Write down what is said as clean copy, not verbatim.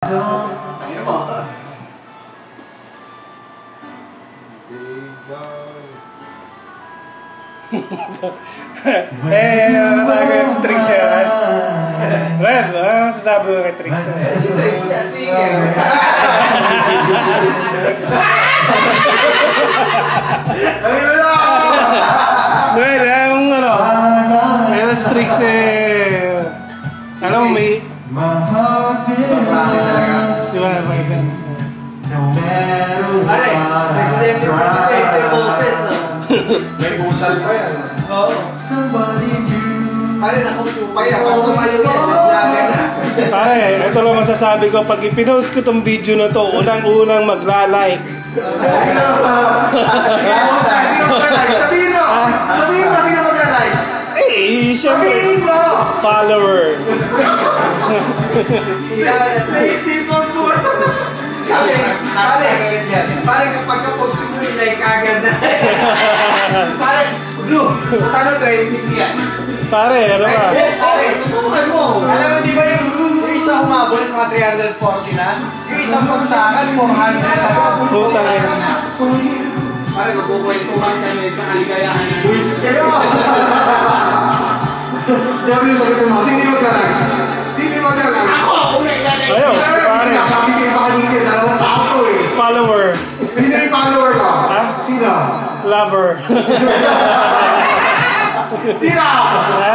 Tangina mo. Si Trix yan. Ren, ano masasabi mo kay Trix? Si Trix yan, sige. Ay, wala! Ren, yung ano? Pero si Trix alam mo may... Di ba na pakinggan? Ay, presidente, boses. May usal pa yan. Oo. Pare, nakupupay ako. Tumayo yan. Naglagan na. Pare, ito lang masasabi ko. Pag ipinost ko tong video na to, unang-unang magla-like. Sabihin mo! Sabihin mo, sino magla-like? Eh, syempre. Sabihin mo! Follower. Naisipon po. Pare, kapag ka-post mo yung like agad na. Pare, Blue, paano trending yan? Pare, ano ka? Pare, tutukan mo. Alam mo, di ba yung isa humabol, mga 340 na? Yung isang pagsakan, 400 na. Putang ina. Pare, magkukwentuhan kami sa kaligayahan ng Luis. Kayo! Sabi mo, sino yung maglalagay? Sino yung maglalagay? Ako! Ayaw, pare. Sabi ko iba kanina, dalawang tao to eh. Follower. Sino yung follower ko? Ha? Sino? Lover. Sino? Ha?